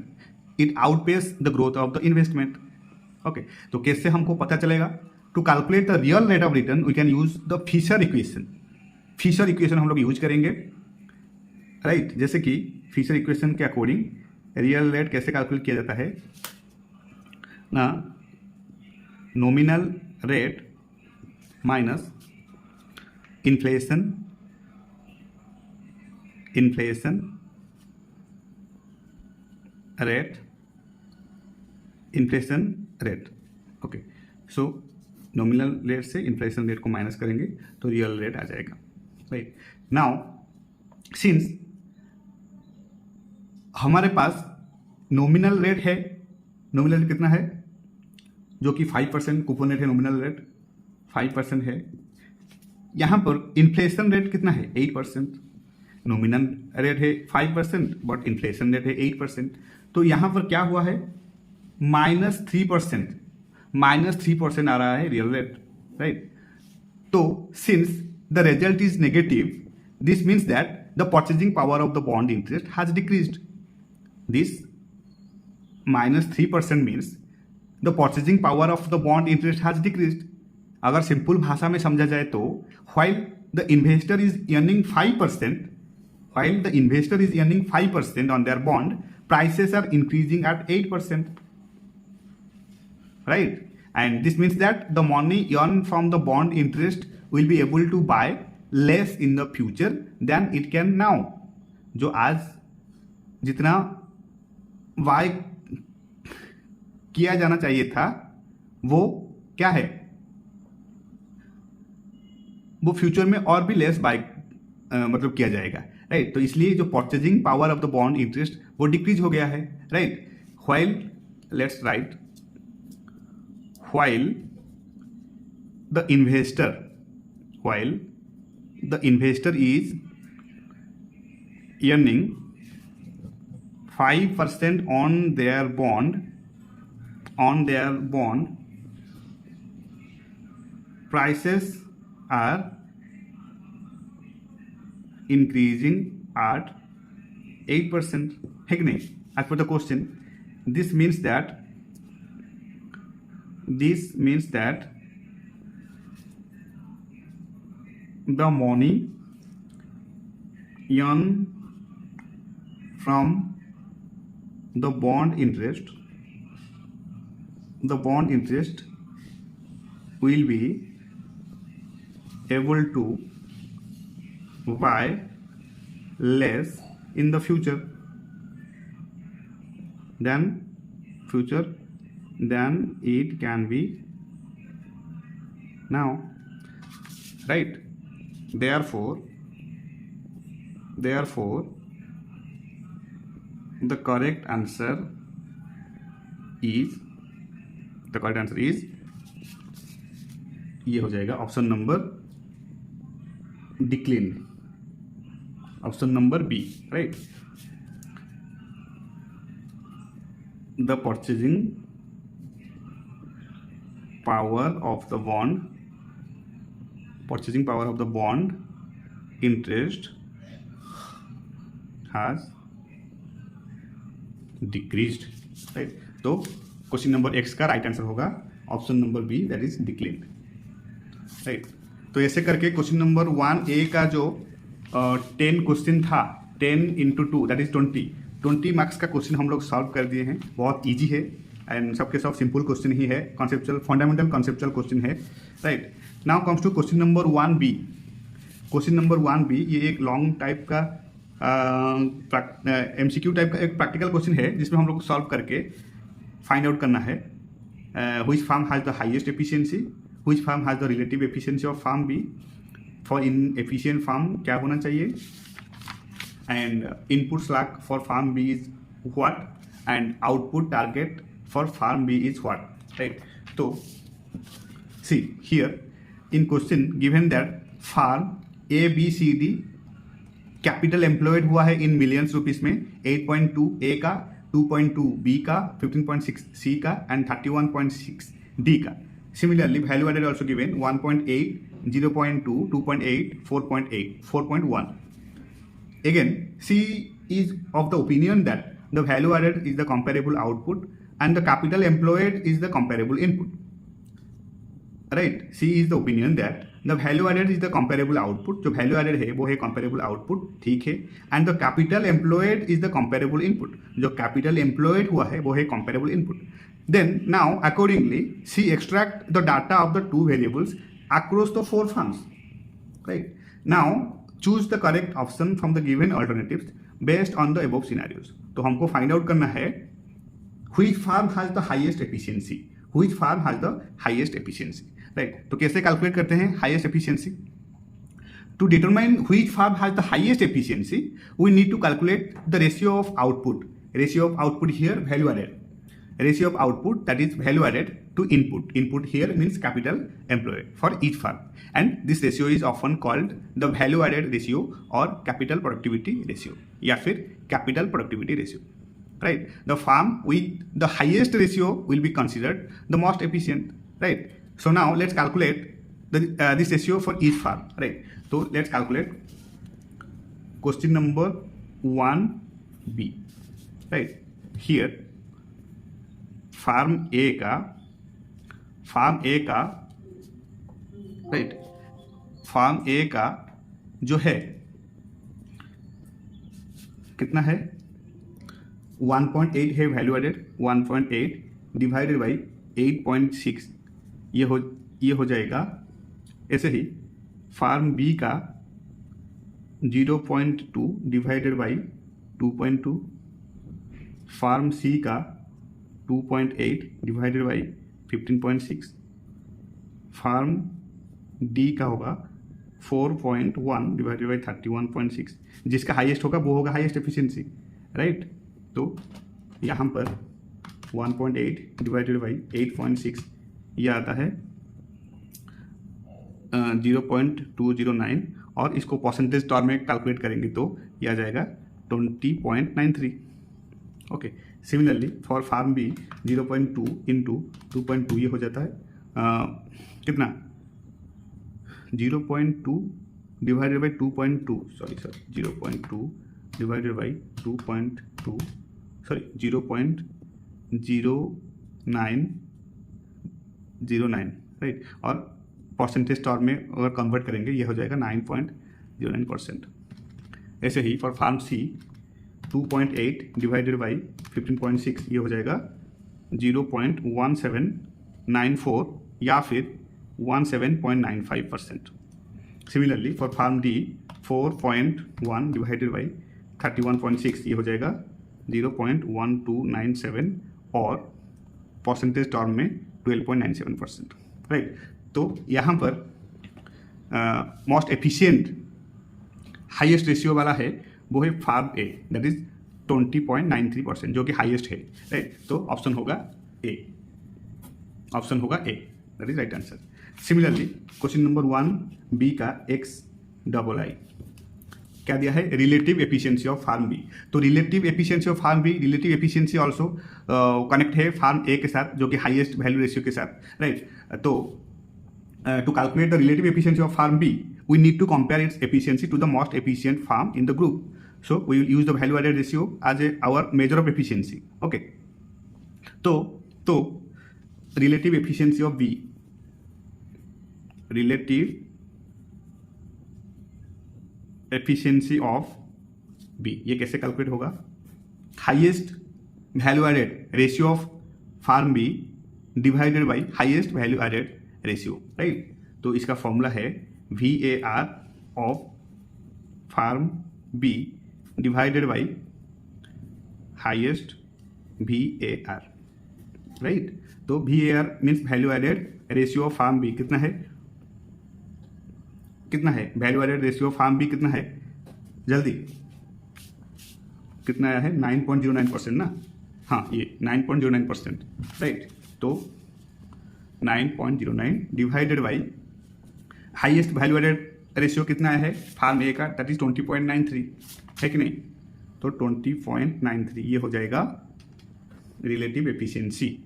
it outpaces the growth of the investment. Okay, तो कैसे हमको पता चलेगा? To calculate the real rate of return we can use the Fisher equation. Fisher equation हम लोग use करेंगे, right. जैसे कि फिशर इक्वेशन के अकॉर्डिंग रियल रेट कैसे कैलकुलेट किया जाता है ना, nominal rate minus inflation, inflation rate, inflation rate, okay. So nominal rate से इन्फ्लेशन रेट को माइनस करेंगे तो रियल रेट आ जाएगा, राइट। नाउ सिंस हमारे पास नॉमिनल रेट है, नॉमिनल रेट कितना है, जो कि 5% कूपन रेट है, नॉमिनल रेट 5% है। यहाँ पर इन्फ्लेशन रेट कितना है, 8%। नॉमिनल रेट है 5% बट इन्फ्लेशन रेट है 8%, तो यहाँ पर क्या हुआ है, -3%, -3% आ रहा है रियल रेट, राइट। तो since the result is negative, this means that the purchasing power of the bond interest has decreased. This -3% means the purchasing power of the bond interest has decreased. अगर simple भाषा में समझा जाए तो while the investor is earning 5%, while the investor is earning 5% on their bond, prices are increasing at 8%, right? And this means that the money earned from the bond interest will be able to buy less in the future than it can now. जो आज जितना bye किया जाना चाहिए था वो क्या है, वो फ्यूचर में और भी लेस बाय मतलब किया जाएगा, राइट। तो इसलिए जो purchasing power of the bond interest वो डिक्रीज हो गया है, right. While let's write while the investor is earning 5% on their bond prices are increasing at 8%, है कि नहीं? As per the question, this means that the money earned from the bond interest will be able to buy less in the future than it can be now, right? Therefore the correct answer is ये हो जाएगा option number decline, option number B, right. The purchasing power of the bond interest has decreased, right. तो question number X का right answer होगा option number B, that is declined, right. तो ऐसे करके question number 1A का जो 10 question था, 10 into 2 that is 20 marks का क्वेश्चन हम लोग सॉल्व कर दिए हैं। बहुत ईजी है एंड सबके सब सिंपल क्वेश्चन ही है, कॉन्सेप्चुअल फंडामेंटल कॉन्सेप्चुअल क्वेश्चन है, right. Now comes to question number 1B। Question number 1B ये एक लॉन्ग टाइप का MCQ टाइप का एक प्रैक्टिकल क्वेश्चन है, जिसमें हम लोग सॉल्व करके फाइंड आउट करना है which firm has the highest efficiency, which firm has the relative efficiency of firm B. For inefficient firm क्या होना चाहिए, and input slack for firm B is what and output target for firm B is what, right. तो see here in question given that firm A B C D capital employed हुआ है in millions rupees में 8.2 ए का, 2.2 B का, 15.6 C का and 31.6 D का। Similarly value added also given 1.8, 0.2, 2.8, 4.8, 4.1. Again, C is of the opinion that the value added is the comparable output and the capital employed is the comparable input. Right? C is the opinion that the value added is the comparable output. जो value added है वो है comparable output, ठीक है, and the capital employed is the comparable input. जो capital employed हुआ है वो है comparable input. Then now accordingly C extract the data of the two variables across the four farms. Right? Now choose the correct option from the given alternatives based on the above scenarios. तो हमको find out करना है which farm has the highest efficiency. Which farm has the highest efficiency. Right, तो कैसे calculate करते हैं highest efficiency? To determine which firm has the highest efficiency we need to calculate the ratio of output. Ratio of output here value added, ratio of output that is value added to input. Input here means capital employed for each firm, and this ratio is often called the value added ratio और capital productivity ratio या फिर capital productivity ratio, right. The firm with the highest ratio will be considered the most efficient, right. So now let's calculate this ratio for each farm, right? So let's calculate question number 1B, right? Here farm A का right, farm A का जो है कितना है 1.8 है value added, 1.8 divided by 8.6 ये हो जाएगा। ऐसे ही फार्म बी का 0.2 डिवाइडेड बाई 2.2, फार्म सी का 2.8 डिवाइडेड बाई 15.6, फार्म डी का होगा 4.1 डिवाइडेड बाई 31.6, जिसका हाईएस्ट होगा वो होगा हाईएस्ट एफिशिएंसी, राइट। तो यहाँ पर 1.8 डिवाइडेड बाई 8.6 ये आता है 0.209, और इसको परसेंटेज टर्म में कैलकुलेट करेंगे तो ये आ जाएगा 20.93। Okay, similarly for firm B 0.2 into 2.2 ये हो जाता है कितना 0.2 divided by 2.2, sorry 0.2 divided by 2.2, sorry 0.0909, right. और परसेंटेज टर्म में अगर कन्वर्ट करेंगे ये हो जाएगा 9.09%। ऐसे ही for firm C 2.8 divided by 15.6 ये हो जाएगा 0.1794 या फिर 17.95%। Similarly for firm D 4.1 divided by 31.6 ये हो जाएगा 0.1297 और परसेंटेज टर्म में 12.97%, राइट। तो यहाँ पर मोस्ट एफिशिएंट हाईएस्ट रेशियो वाला है वो है फार्म ए, दैट इज 20.93%, जो कि हाईएस्ट है, राइट। तो ऑप्शन होगा ए, ऑप्शन होगा A, that is right answer. Similarly question number 1 B का XII क्या दिया है, relative efficiency of firm B. तो relative efficiency of firm B, relative efficiency also connect है फार्म ए के साथ, जो कि हाईएस्ट वैल्यू रेशियो के साथ, राइट। तो to calculate the relative efficiency of farm B, we need to compare its efficiency to the most efficient farm in the group. So we will use the value added ratio as our measure of efficiency. Okay. तो relative efficiency of B, relative efficiency of B ये कैसे calculate होगा, highest value added ratio of firm B divided by highest value added ratio, right. तो इसका formula है VAR of firm B divided by highest VAR, right. तो VAR means value added ratio of firm B कितना है, कितना है value added ratio of firm B कितना है, जल्दी कितना आया है 9.09% ना, हाँ ये 9.09%, राइट। तो 9.09 divided by highest value added ratio कितना है फार्म ए का, दैट इज 20.93, है कि नहीं। तो 20.93 ये हो जाएगा relative efficiency,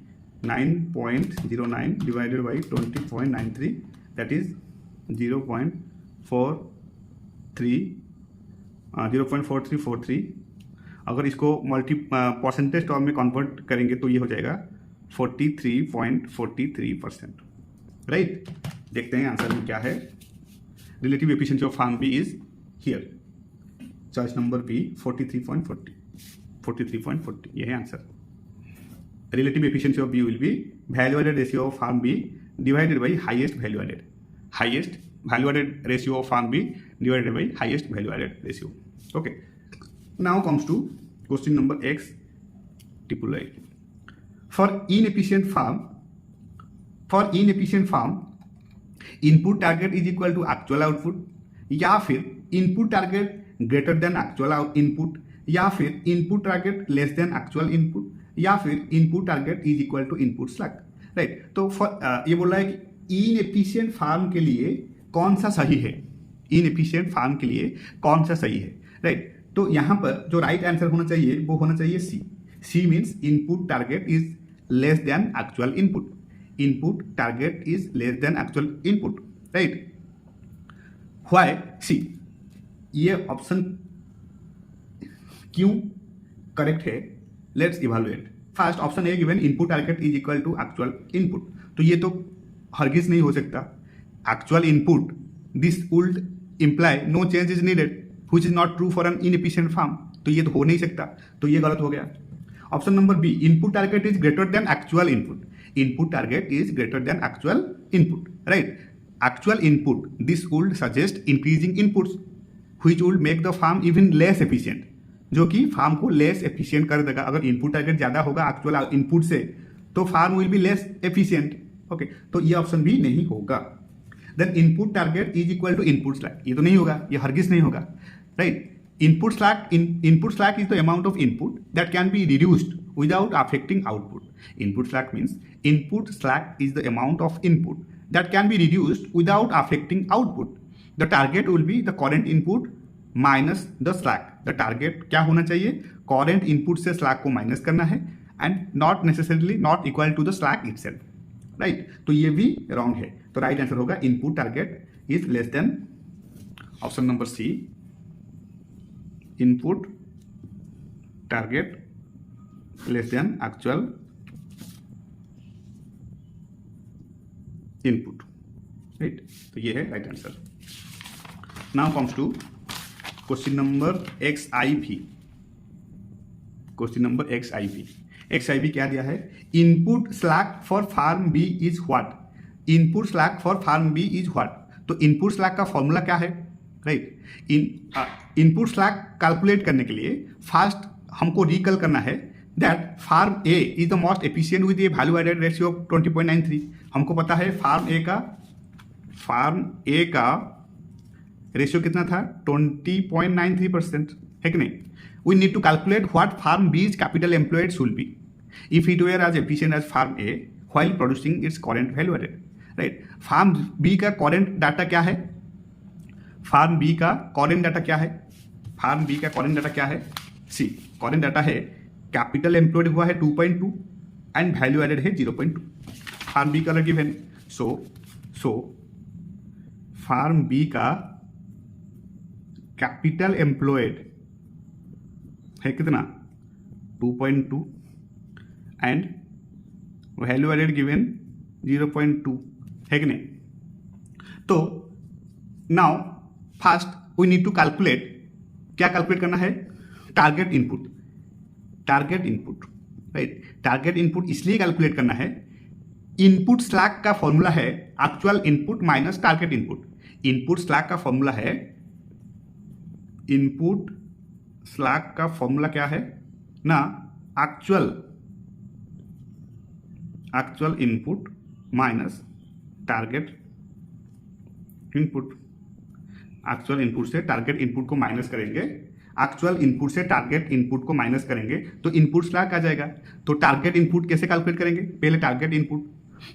9.09 divided by 20.93 that is 0.4343। अगर इसको परसेंटेज टर्म में कन्वर्ट करेंगे तो ये हो जाएगा 43.43%, राइट। देखते हैं आंसर में क्या है। Relative efficiency of firm B is here, choice number B 43.40, ये है answer. Relative efficiency of B will be value added ratio of firm B divided by highest value added, highest value added ratio of firm B divided by highest value added ratio. Okay, now comes to question number XII। For inefficient farm, input target is equal to actual output, या फिर input target greater than actual input, या फिर input target less than actual input, या फिर input target is equal to input slack, right. तो ये बोल रहा है कि inefficient farm के लिए कौन सा सही है, inefficient farm के लिए कौन सा सही है, राइट। तो यहाँ पर जो राइट आंसर होना चाहिए वो होना चाहिए C means input target is less than actual input, input target is less than actual input, right. Why C, ये ऑप्शन क्यों करेक्ट है, let's evaluate. First option A given input target is equal to actual input, तो ये तो हरगिज नहीं हो सकता। Actual input this would imply no change is needed, which is not true for an inefficient firm, तो ये तो हो नहीं सकता, तो ये गलत हो गया। Option number B input target is greater than actual input, input target is greater than actual input, right. Actual input this would suggest increasing inputs which would make the firm even less efficient, जो कि farm को less efficient कर देगा। अगर input target ज़्यादा होगा actual input से तो firm will be less efficient, okay. तो ये ऑप्शन भी नहीं होगा। Then input target is equal to input slack. ये तो नहीं होगा, ये हरगिज नहीं होगा, right. Input slack is the amount of input that can be reduced without affecting output. Input slack means input slack is the amount of input that can be reduced without affecting output. The target will be the current input minus the slack. The target क्या होना चाहिए, current input से slack को minus करना है and not necessarily not equal to the slack itself, right? तो ये भी wrong है, तो right answer होगा input target is less than option number C. Input target less than actual input, right? तो ये है right answer. Now comes to question number XIV. Question number XIV. XIV क्या दिया है? Input slack for farm B is what? Input slack for farm B is what? तो input slack का formula क्या है, राइट? इनपुट स्लैक कैलकुलेट करने के लिए फर्स्ट हमको रिकल करना है that firm A is the most efficient with a value added ratio of 20.93. हमको पता है फार्म ए का रेशियो कितना था, 20.93%, है कि नहीं? We need to calculate what firm B's capital employed should be if it were as efficient as firm A while producing its current value added, right? Firm B का current data क्या है? Firm B का current data क्या है? Firm B का current data क्या है? See, current data है कैपिटल एम्प्लॉयड हुआ है 2.2 एंड वैल्यू एडेड है 0.2. फार्म बी का गिवन, सो फार्म बी का कैपिटल एम्प्लॉयड है कितना, 2.2 एंड वैल्यू एडेड गिवन 0.2, है कि नहीं? तो now first we need to calculate, क्या कैलकुलेट करना है? Target input, right? Target input इसलिए कैलकुलेट करना है, इनपुट स्लैक का फॉर्मूला है actual input minus target input. Input slack का फॉर्मूला है, इनपुट स्लैक का फॉर्मूला क्या है ना, actual input minus target input. Actual input से टारगेट इनपुट को माइनस करेंगे, एक्चुअल इनपुट से टारगेट इनपुट को माइनस करेंगे तो इनपुट स्लैक आ जाएगा. तो टारगेट इनपुट कैसे कैलकुलेट करेंगे? पहले टारगेट इनपुट,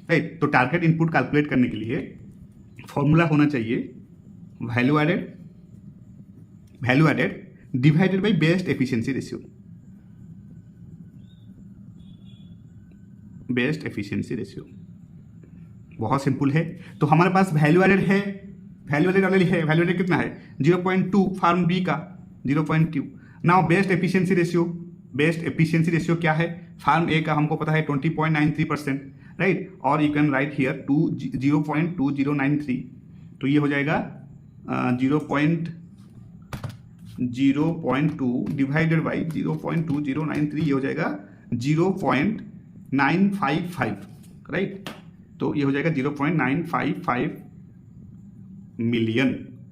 राइट? तो टारगेट इनपुट कैलकुलेट करने के लिए फॉर्मूला होना चाहिए value added divided by best efficiency ratio. Best efficiency ratio बहुत सिंपल है. तो हमारे पास वैल्यू एडेड है, वैल्यू एडेड कितना है? 0.2 फार्म बी का 0.2. नाउ बेस्ट एफिशिएंसी रेशियो क्या है? फार्म ए का हमको पता है 20.93%, राइट? और यू कैन राइट हियर 0.2093. तो ये हो जाएगा 0.2 डिवाइडेड बाई 0.2093, ये हो जाएगा 0.955, राइट? तो ये हो जाएगा 0.955 मिलियन,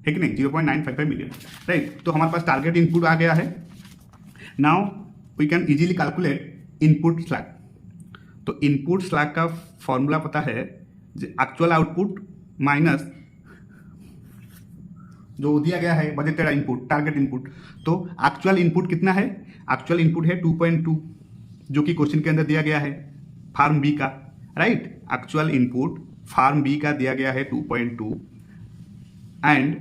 है कि नहीं? 0.955 मिलियन, राइट? तो हमारे पास टारगेट इनपुट आ गया है. Now we can easily calculate input slack. तो इनपुट स्लैक का फॉर्मूला पता है, एक्चुअल आउटपुट माइनस जो दिया गया है बजटेड इनपुट, टारगेट इनपुट. तो एक्चुअल इनपुट कितना है? एक्चुअल इनपुट है 2.2 जो कि क्वेश्चन के अंदर दिया गया है फार्म बी का, right? Actual input firm B का दिया गया है 2.2 एंड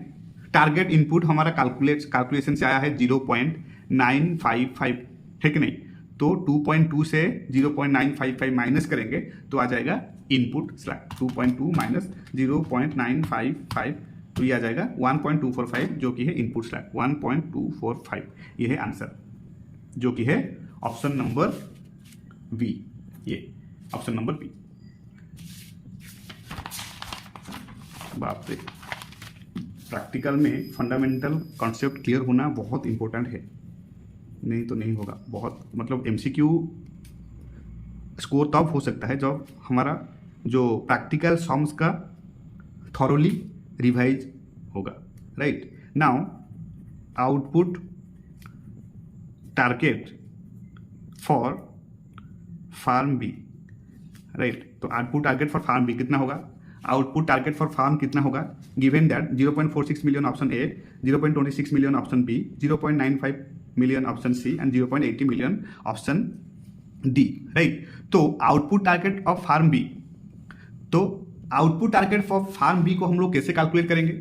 टारगेट इनपुट हमारा कैलकुलेशन से आया है 0.955, है कि नहीं? तो 2.2 से 0.955 माइनस करेंगे तो आ जाएगा इनपुट स्लैक. 2.2 माइनस 0.955, तो ये आ जाएगा 1.245 जो कि है इनपुट स्लैक. 1.245 ये है आंसर, जो कि है ऑप्शन नंबर बी. ये ऑप्शन नंबर बी. बाप रे, प्रैक्टिकल में फंडामेंटल कॉन्सेप्ट क्लियर होना बहुत इंपॉर्टेंट है, नहीं तो नहीं होगा. बहुत मतलब एमसीक्यू स्कोर तब हो सकता है जब हमारा जो प्रैक्टिकल सॉम्स का थॉरोली रिवाइज होगा, right? Now output target for firm B, right? तो output target for firm B कितना होगा? आउटपुट टारगेट फॉर फार्म कितना होगा, given that 0.46 million option A, 0.26 million option B, 0.95 million option C and 0.80 million option D, right. तो output target of firm B, तो output target for firm B को हम लोग कैसे कैलकुलेट करेंगे?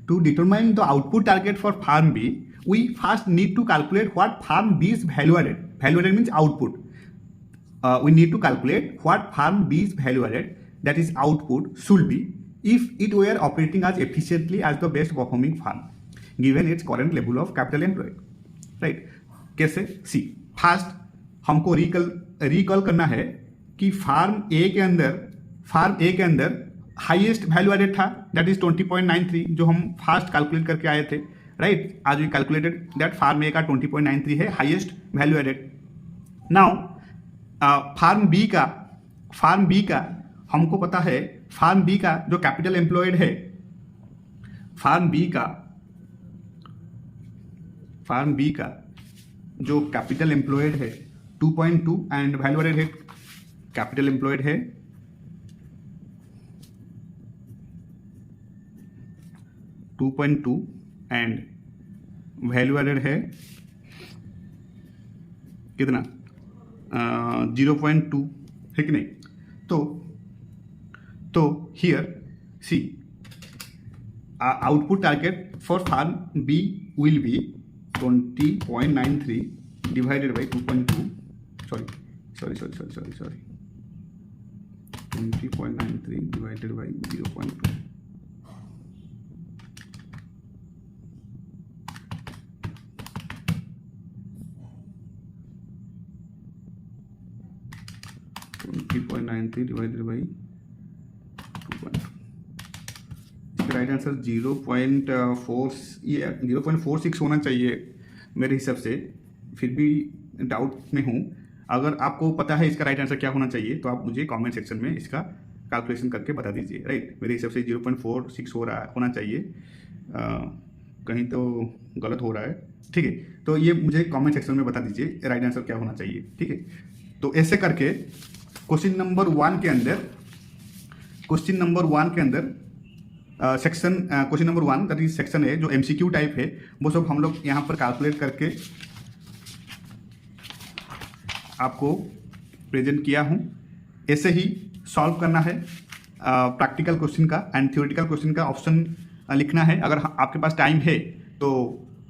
To determine the output target for firm B, we first need to calculate what farm B's value added. Value added means output. We need to calculate what farm B's value added, that is output, should be if it were operating as efficiently as the best performing farm, given its current level of capital employed. Right? कैसे? See, first हमको recall करना है कि farm A के अंदर highest value added था, that is 20.93, जो हम फास्ट कैलकुलेट करके आए थे, राइट। आज we calculated that firm A का 20.93 है highest value added. Now firm B का हमको पता है, फार्म बी का जो कैपिटल एम्प्लॉयड है, फार्म बी का जो कैपिटल एम्प्लॉयड है 2.2 एंड वैल्यू एडेड है, कैपिटल एम्प्लॉयड है 2.2 एंड वैल्यू एडेड है कितना, 0.2 है कि नहीं? तो here see output target for firm B will be 20.93 divided by 2.2, sorry 20.93 divided by 0.2, divided by 2.2। इसका राइट आंसर 0.46 होना चाहिए मेरे हिसाब से, फिर भी डाउट में हूँ। अगर आपको पता है इसका राइट आंसर क्या होना चाहिए तो आप मुझे कमेंट सेक्शन में इसका कैलकुलेशन करके बता दीजिए, राइट। मेरे हिसाब से 0.46 होना चाहिए, कहीं तो गलत हो रहा है, ठीक है। तो ये मुझे कमेंट सेक्शन में बता दीजिए राइट आंसर क्या होना चाहिए, ठीक है। तो ऐसे करके क्वेश्चन नंबर 1 के अंदर section question number 1 that is section है, जो एमसीक्यू टाइप है, वो सब हम लोग यहाँ पर कैलकुलेट करके आपको प्रेजेंट किया हूँ। ऐसे ही सॉल्व करना है प्रैक्टिकल क्वेश्चन का एंड थ्योरेटिकल क्वेश्चन का ऑप्शन लिखना है। अगर आपके पास टाइम है तो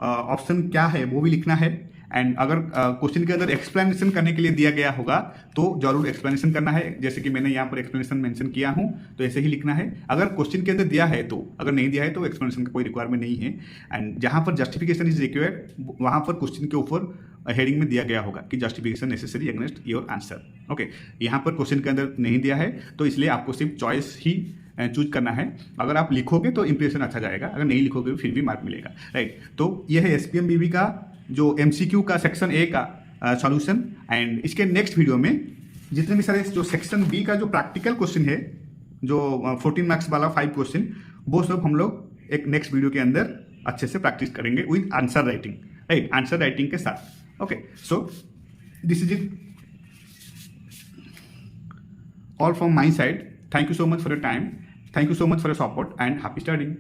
ऑप्शन क्या है वो भी लिखना है, एंड अगर क्वेश्चन के अंदर एक्सप्लेनेशन करने के लिए दिया गया होगा तो जरूर एक्सप्लेनेशन करना है, जैसे कि मैंने यहाँ पर एक्सप्लेनेशन मेंशन किया हूँ, तो ऐसे ही लिखना है। अगर क्वेश्चन के अंदर दिया है तो, अगर नहीं दिया है तो एक्सप्लेनेशन का कोई रिक्वायरमेंट नहीं है। एंड जहाँ पर जस्टिफिकेशन इज रिक्वायर्ड, वहाँ पर क्वेश्चन के ऊपर हेडिंग में दिया गया होगा कि justification necessary against your answer, okay. यहाँ पर क्वेश्चन के अंदर नहीं दिया है तो इसलिए आपको सिर्फ चॉइस ही चूज करना है। अगर आप लिखोगे तो इंप्रेशन अच्छा जाएगा, अगर नहीं लिखोगे फिर भी मार्क मिलेगा, राइट। तो यह है SPM BB का जो MCQ का सेक्शन ए का सॉल्यूशन। एंड इसके नेक्स्ट वीडियो में जितने भी सारे जो सेक्शन बी का जो प्रैक्टिकल क्वेश्चन है, जो 14 मार्क्स वाला 5 क्वेश्चन, वो सब हम लोग एक नेक्स्ट वीडियो के अंदर अच्छे से प्रैक्टिस करेंगे with answer writing, right, answer writing के साथ, okay. So this is it all from my side. Thank you so much for your time. Thank you so much for your support and happy studying.